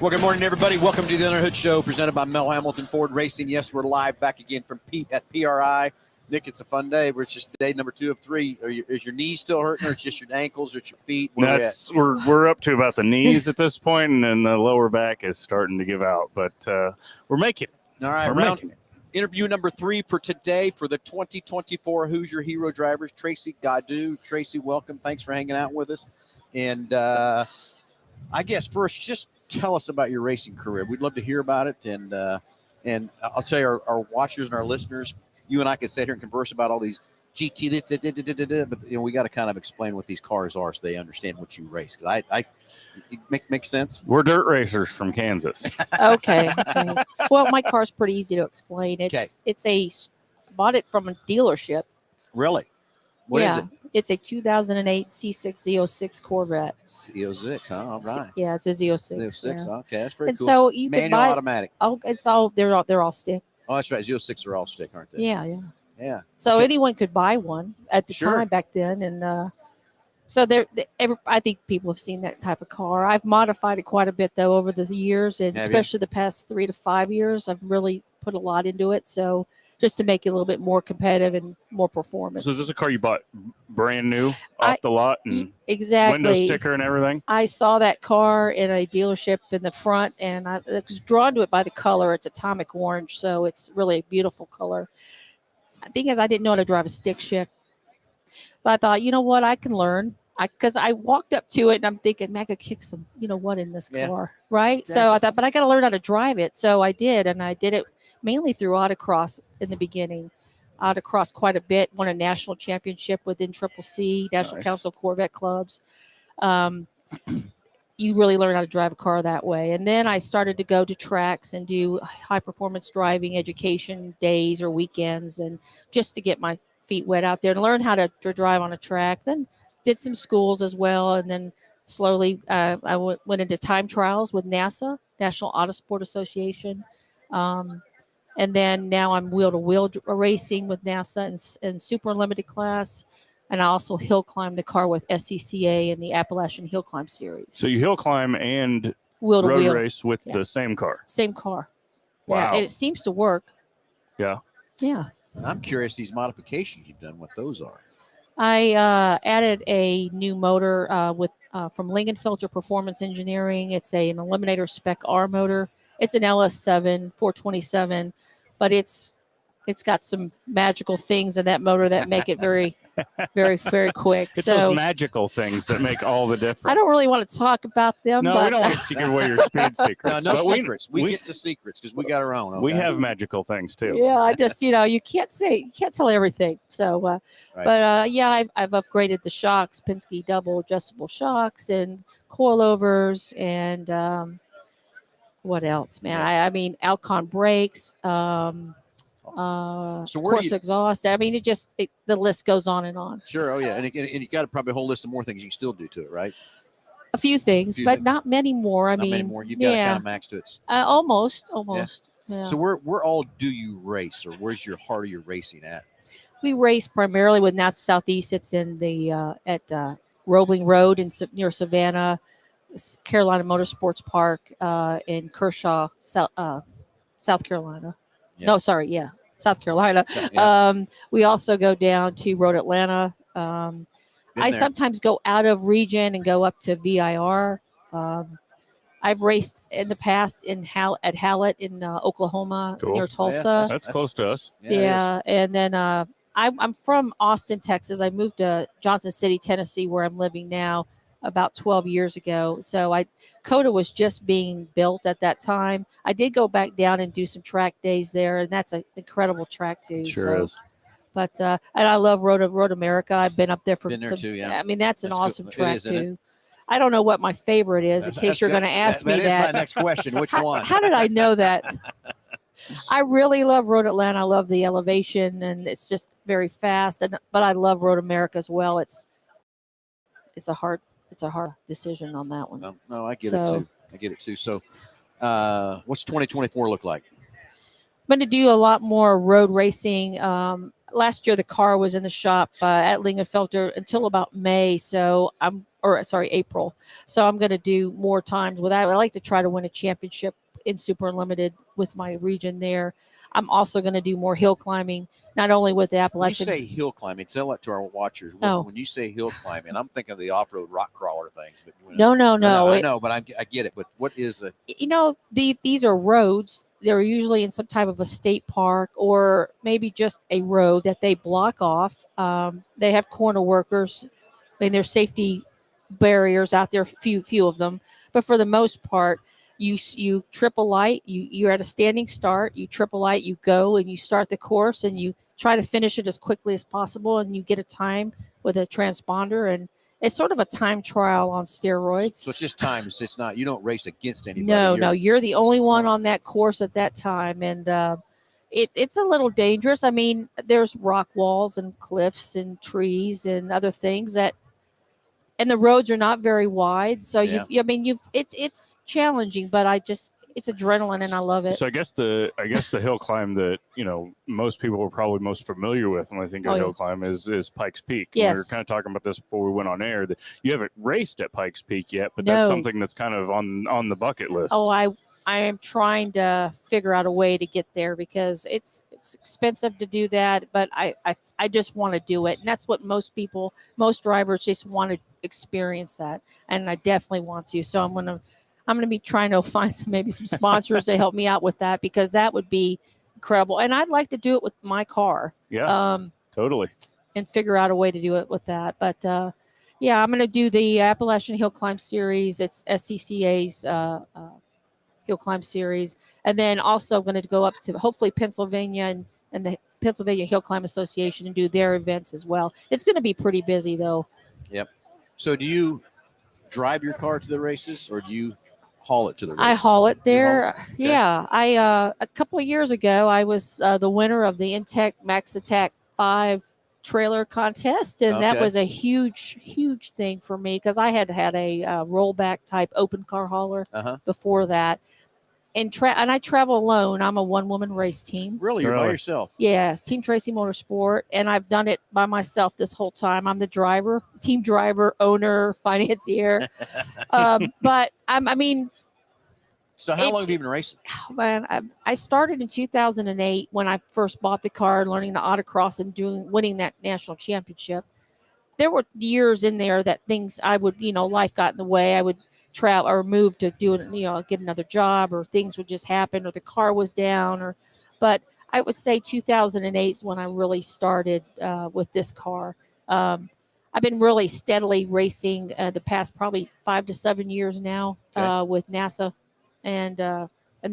Well, good morning, everybody. Welcome to the Underhood Show presented by Mel Hamilton Ford Racing. Yes, we're live back again from at PRI. Nick, it's a fun day. It's just day number 2 of 3. Is your knees still hurting, or it's just your ankles or it's your feet? We're up to about the knees at this point, and then the lower back is starting to give out. But we're making it. All right, interview number 3 for today for the 2024 Hoosier Hero Drivers, Tracy Gaudu. Tracy, welcome. Thanks for hanging out with us. And I guess first, just tell us about your racing career. We'd love to hear about it. And I'll tell you, our watchers and our listeners, you and I could sit here and converse about all these GT, but we got to kind of explain what these cars are so they understand what you race. Because it makes sense. We're dirt racers from Kansas. Okay. Well, my car's pretty easy to explain. It's bought it from a dealership. Really? What is it? It's a 2008 C6 Z06 Corvette. Z06, huh? All right. Yeah, it's a Z06. Z06, yeah. Okay, that's pretty cool. So you Manual, could buy automatic. Oh, they're all stick. Oh, that's right. Z06 are all stick, aren't they? Yeah. So anyone could buy one at the time back then, and so I think people have seen that type of car. I've modified it quite a bit though over the years, and especially the past 3 to 5 years, I've really put a lot into it. So just to make it a little bit more competitive and more performance. So is this a car you bought brand new off the lot and exactly window sticker and everything? I saw that car in a dealership in the front, and I was drawn to it by the color. It's atomic orange, so it's really a beautiful color. The thing is, I didn't know how to drive a stick shift, but I thought, you know what, I can learn. Because I walked up to it and I'm thinking, man, I could kick some, in this car, right? Exactly. So I thought, but I got to learn how to drive it. So I did, and I did it mainly through autocross in the beginning. Autocross quite a bit, won a national championship within CCC, National Council of Corvette Clubs. You really learn how to drive a car that way. And then I started to go to tracks and do high-performance driving education days or weekends, and just to get my feet wet out there and learn how to drive on a track. Then did some schools as well, and then slowly I went into time trials with NASA, National Autosport Association. And then now I'm wheel-to-wheel racing with NASA in super limited class. And I also hill climb the car with SCCA in the Appalachian Hill Climb Series. So you hill climb and wheel-to-wheel road race with the same car? Same car. Wow. Yeah, and it seems to work. Yeah. Yeah. I'm curious these modifications you've done, what those are. I added a new motor from Lingenfelter Performance Engineering. It's an Eliminator Spec R motor. It's an LS7 427, but it's got some magical things in that motor that make it very, very, very quick. It's those magical things that make all the difference. I don't really want to talk about them. No, but we don't want to give away your speed secrets. No secrets. We get the secrets because we got our own. Okay? We have magical things too. Yeah, I just you can't tell everything. So, I've upgraded the shocks, Penske double adjustable shocks, and coilovers, and what else, man? I mean, Alcon brakes. Course exhaust. I mean, the list goes on and on. Sure. Oh yeah, and you got probably a whole list of more things you can still do to it, right? A few things, but not many more. Not many more. You've got to kind of max to it. Almost. Yeah. So where all do you race, or where's your heart of your racing at? We race primarily with Nats Southeast. It's in the at Roebling Road near Savannah, Carolina Motorsports Park in Kershaw, South Carolina. Yeah. No, sorry, South Carolina. Yeah. We also go down to Road Atlanta. I sometimes go out of region and go up to VIR. I've raced in the past at Hallett in Oklahoma, near Tulsa. That's close to us. Yeah. And then I'm from Austin, Texas. I moved to Johnson City, Tennessee, where I'm living now, about 12 years ago. So COTA was just being built at that time. I did go back down and do some track days there, and that's an incredible track too. Sure is. But and I love Road America. I've been up there for some. Too, yeah. I mean, that's an awesome track too. I don't know what my favorite is, in case you're going to ask me that. That is my next question. Which one? How did I know that? I really love Road Atlanta. I love the elevation, and it's just very fast. But I love Road America as well. It's a hard decision on that one. No, I get it too. So, what's 2024 look like? I'm going to do a lot more road racing. last year the car was in the shop at Lingenfelter until about May. So April. So I'm going to do more times with that. I like to try to win a championship in Super Unlimited with my region there. I'm also going to do more hill climbing, not only with the When you Appalachian. say hill climbing, tell that to our watchers. Oh. When you say hill climbing, I'm thinking of the off-road rock crawler things. But No. I know, but I get it. But what is a? These are roads. They're usually in some type of a state park or maybe just a road that they block off. They have corner workers. I mean, there's safety barriers out there, few of them, but for the most part, you triple light. You're at a standing start. You triple light. You go and you start the course and you try to finish it as quickly as possible. And you get a time with a transponder, and it's sort of a time trial on steroids. So it's just time. It's not. You don't race against anybody. No. You're the only one on that course at that time, and it's a little dangerous. I mean, there's rock walls and cliffs and trees and other things and the roads are not very wide. So it's challenging, but it's adrenaline and I love it. So I guess the hill climb that most people are probably most familiar with when I think of hill climb is Pikes Peak. Yes. We were kind of talking about this before we went on air. That you haven't raced at Pikes Peak yet, but that's something that's kind of on the bucket list. Oh, I am trying to figure out a way to get there because it's expensive to do that, but I just want to do it, and that's what most drivers just want to experience that, and I definitely want to. So I'm gonna be trying to find some sponsors to help me out with that because that would be incredible, and I'd like to do it with my car. Yeah, totally, and figure out a way to do it with that. But I'm going to do the Appalachian Hill Climb Series. It's SCCA's Hill Climb Series, and then also going to go up to hopefully Pennsylvania and the Pennsylvania Hill Climb Association and do their events as well. It's going to be pretty busy though. Yep. So do you drive your car to the races or do you haul it to the races? I haul it there. Okay. Yeah. A couple of years ago, I was the winner of the Intech Max Attack 5 trailer contest, and that was a huge thing for me because I had a rollback type open car hauler before that. And I travel alone. I'm a one-woman race team. Really? You're by yourself? Yes, Team Tracy Motorsport, and I've done it by myself this whole time. I'm the driver, team driver, owner, financier. But So how long have you been racing? Oh, man, I started in 2008 when I first bought the car, learning the autocross and winning that national championship. There were years in there that things I would, life got in the way. I would travel or move to do it, get another job, or things would just happen, or the car was down, but I would say 2008 is when I really started with this car. I've been really steadily racing the past probably 5 to 7 years now with NASA, and the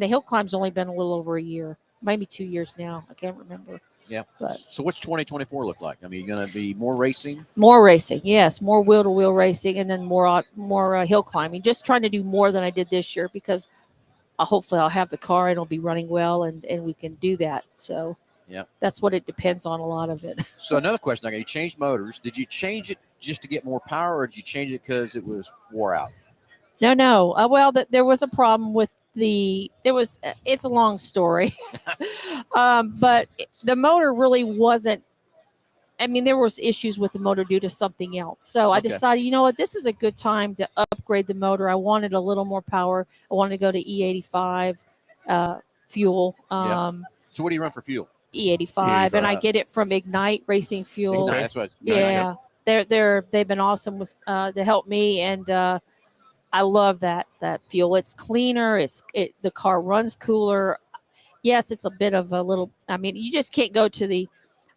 hill climb's only been a little over a year, maybe 2 years now. I can't remember. Yeah. But so what's 2024 look like? I mean, you're going to be more racing? More racing, yes. More wheel-to-wheel racing, and then more hill climbing. Just trying to do more than I did this year because hopefully I'll have the car and it'll be running well, and we can do that. So that's what it depends on, a lot of it. So another question I got: you changed motors. Did you change it just to get more power, or did you change it because it was wore out? No. There was a problem with it's a long story. But the motor really wasn't, there was issues with the motor due to something else. So I decided, this is a good time to upgrade the motor. I wanted a little more power. I wanted to go to E85 fuel. So what do you run for fuel? E85, and I get it from Ignite Racing Fuel. Ignite, that's what. Yeah, they've been awesome with to help me, and I love that fuel. It's cleaner. The car runs cooler. Yes, it's a bit of a little. You just can't go to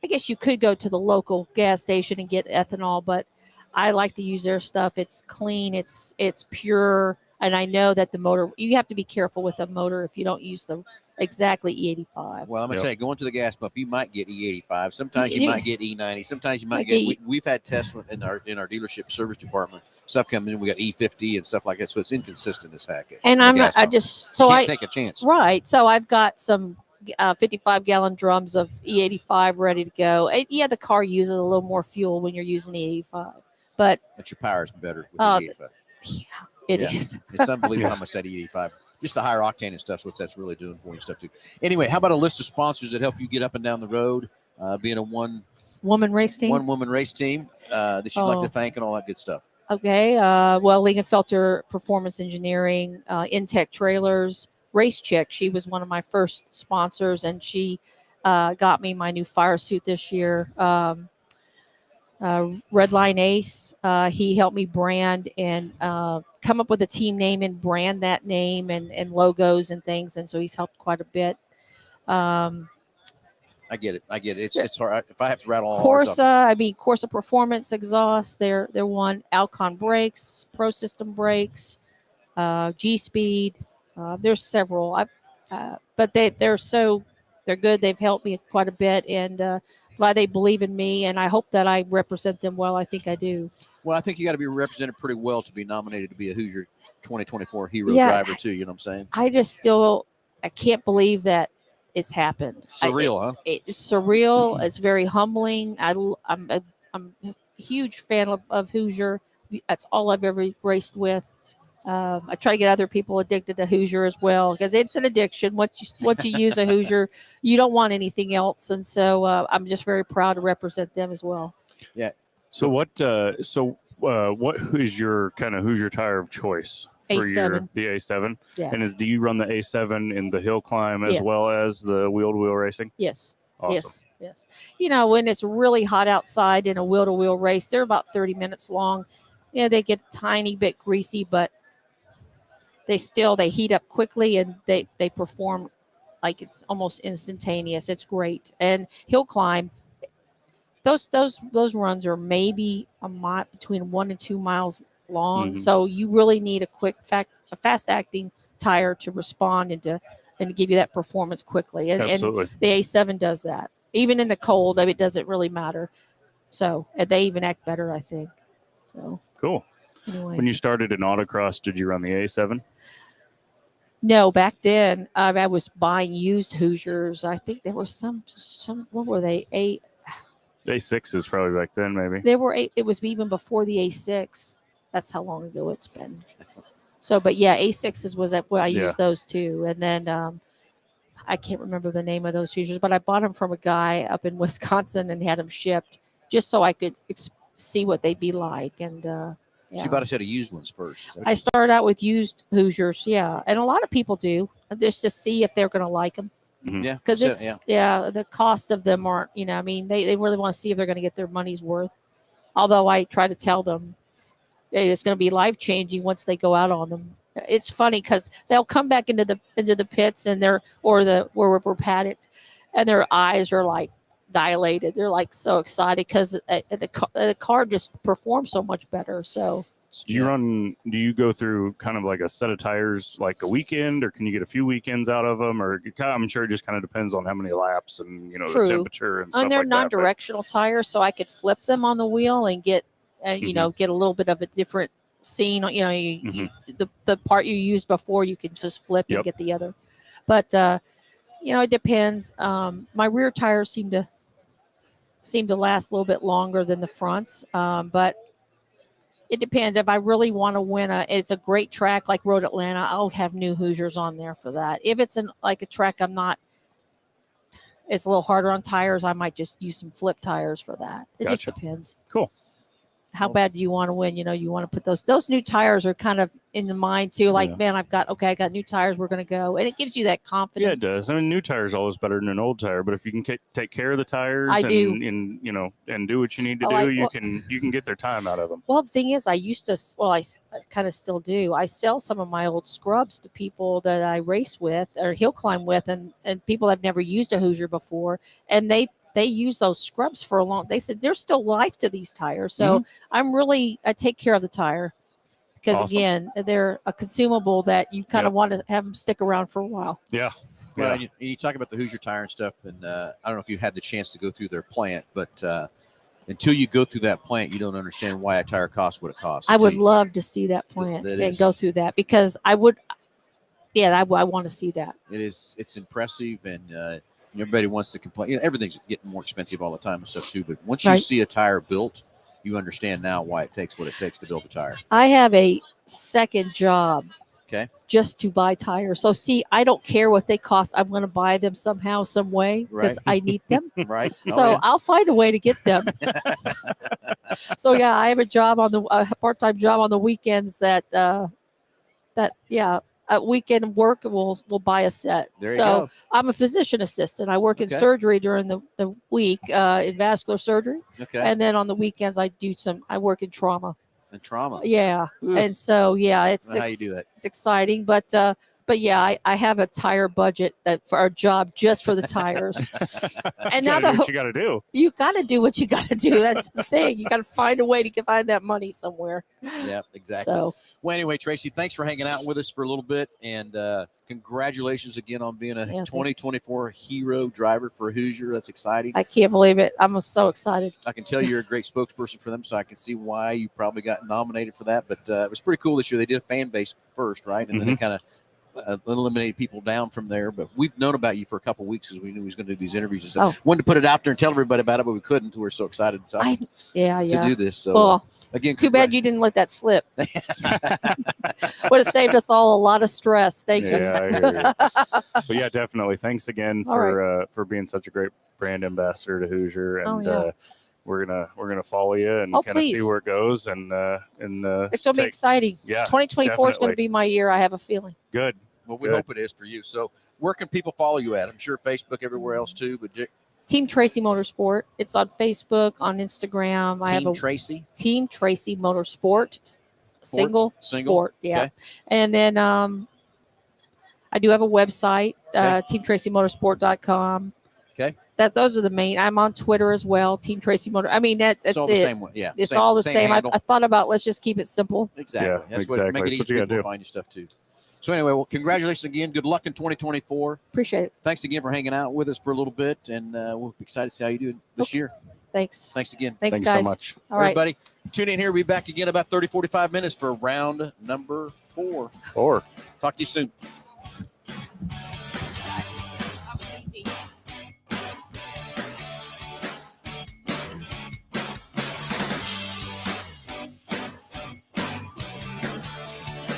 I guess you could go to the local gas station and get ethanol, but I like to use their stuff. It's clean. It's pure, and I know that the motor. You have to be careful with the motor if you don't use the exactly E85. Well, I'm gonna tell you, going to the gas pump, you might get E85. Sometimes you might get E90. Sometimes you might get. We've had tests in our dealership service department. Stuff coming in, we got E50 and stuff like that. So it's inconsistent as heck. And I'm not. I just so I take a chance. Right. So I've got some 55-gallon drums of E85 ready to go. The car uses a little more fuel when you're using E85, but your power is better with E85. Yeah, it is. It's unbelievable how much that E85. Just the higher octane and stuff, so what that's really doing for you and stuff too. Anyway, how about a list of sponsors that help you get up and down the road? being a one Woman race team. woman race team that you'd like to thank and all that good stuff. Okay. Well, Lingenfelter Performance Engineering, Intech Trailers, Race Chick. She was one of my first sponsors, and she got me my new fire suit this year. Redline Ace, he helped me brand and come up with a team name and brand that name and logos and things. And so he's helped quite a bit. I get it. It's hard. If I have to rattle all Corsa, Corsa Performance Exhaust, they're one. Alcon Brakes, Pro System Brakes, G Speed. There's several. But they're good. They've helped me quite a bit, and glad they believe in me. And I hope that I represent them well. I think I do. Well, I think you got to be represented pretty well to be nominated to be a Hoosier 2024 Hero Driver too. You know what I'm saying? I can't believe that it's happened. Surreal, huh? It's surreal. It's very humbling. I'm a huge fan of Hoosier. That's all I've ever raced with. I try to get other people addicted to Hoosier as well, because it's an addiction. Once you use a Hoosier, you don't want anything else. And so I'm just very proud to represent them as well. Yeah. So what is your kind of Hoosier tire of choice for A7. the A7? Yeah. And do you run the A7 in the hill climb as well as the wheel-to-wheel racing? Yes. Awesome. Yes. When it's really hot outside in a wheel-to-wheel race, they're about 30 minutes long. Yeah, they get a tiny bit greasy, but they heat up quickly, and they perform like it's almost instantaneous. It's great. And hill climb, those runs are maybe a mile, between 1 and 2 miles long. Mm-hmm. So you really need a fast acting tire to respond and to give you that performance quickly. And Absolutely. the A7 does that. Even in the cold, it doesn't really matter. So they even act better, I think. So cool. Anyway. When you started in autocross, did you run the A7? No, back then I was buying used Hoosiers. I think there were some. What were they? A6 is probably back then, maybe. There were it was even before the A6. That's how long ago it's been. So, but yeah, A6s was where I used those too. And then I can't remember the name of those Hoosiers, but I bought them from a guy up in Wisconsin and had them shipped just so I could see what they'd be like. And So you bought a set of used ones first. I started out with used Hoosiers, and a lot of people do just to see if they're going to like them. Mm-hmm. Yeah, because the cost of them aren't. They really want to see if they're going to get their money's worth. Although I try to tell them it's going to be life changing once they go out on them. It's funny because they'll come back into the pits and where we're paddocked, and their eyes are like dilated. They're like so excited because the car just performs so much better. So do you go through kind of like a set of tires like a weekend, or can you get a few weekends out of them? Or I'm sure it just kind of depends on how many laps and the temperature and stuff. And they're like non-directional tires, so I could flip them on the wheel and get get a little bit of a different scene. The part you used before, you can just flip and get the other. But it depends. My rear tires seem to last a little bit longer than the fronts, but it depends. If I really want to win it's a great track like Road Atlanta, I'll have new Hoosiers on there for that. If it's a track it's a little harder on tires, I might just use some flip tires for that. It just depends. Cool. How bad do you want to win? You want to put those new tires are kind of in the mind too. Like, man, I got new tires. We're going to go. And it gives you that confidence. Yeah, it does. I mean, new tire is always better than an old tire, but if you can take care of the tires and do what you need to do, you can get their time out of them. Well, the thing is, I kind of still do. I sell some of my old scrubs to people that I race with or hill climb with, and people have never used a Hoosier before, and they use those scrubs for a long. They said there's still life to these tires, so I take care of the tire because again, they're a consumable that you kind of want to have them stick around for a while. Yeah. Well, you talk about the Hoosier tire and stuff, and I don't know if you had the chance to go through their plant, but until you go through that plant, you don't understand why a tire costs what it costs. I would love to see that plant and go through that because I would. Yeah, I want to see that. It's impressive, and everybody wants to complain. Everything's getting more expensive all the time and stuff too. But once you see a tire built, you understand now why it takes what it takes to build a tire. I have a second job Okay. just to buy tires. So see, I don't care what they cost. I'm going to buy them somehow, some way, because I need them. Right. So I'll find a way to get them. So yeah, I have a job on a part-time job on the weekends that weekend work will buy a set. There you So go. I'm a physician assistant. I work in Okay. surgery during the week in vascular surgery, Okay. and then on the weekends I work in trauma. And trauma. Yeah, Ooh. and so yeah, I don't know how you do that. it's exciting, but yeah, I have a tire budget that for our job just for the tires. And now do what you got to do. you got to do what you got to do. That's the thing. You got to find a way to find that money somewhere. Yeah, exactly. So Well, anyway, Tracy, thanks for hanging out with us for a little bit, and congratulations again on being a 2024 hero driver for Hoosier. That's exciting. I can't believe it. I'm so excited. I can tell you're a great spokesperson for them, so I can see why you probably got nominated for that. But it was pretty cool this year. They did a fan base first, right? And then they kind of eliminated people down from there. But we've known about you for a couple of weeks as we knew he was going to do these interviews and stuff. Wanted to put it out there and tell everybody about it, but we couldn't. We're so excited to do this. So again, too bad you didn't let that slip. Would have saved us all a lot of stress. Thank you. I hear you. But yeah, definitely. Thanks again for being such a great brand ambassador to Hoosier, and we're gonna follow you and kind of see where it goes, and it's gonna be exciting. Yeah, 2024 is gonna be my year. I have a feeling. Good. Well, we hope it is for you. So where can people follow you at? I'm sure Facebook, everywhere else too, but Team Tracy Motorsport. It's on Facebook, on Instagram. I have a Team Tracy Motorsport, single sport. Yeah. Okay. And then I do have a website, teamtracymotorsport.com. Okay. Those are the main. I'm on Twitter as well, Team Tracy Motor. I mean, that's it's all it. The same one. Yeah. It's all the same. I thought about let's just keep it simple. Exactly. Yeah, that's what make it easy to find your stuff too. So anyway, well, congratulations again. Good luck in 2024. Appreciate it. Thanks again for hanging out with us for a little bit, and we'll be excited to see how you do this year. Thanks. Thanks again. Thanks so guys. much. All right. Everybody, tune in here. We'll be back again about 30, 45 minutes for round number 4. Talk to you soon.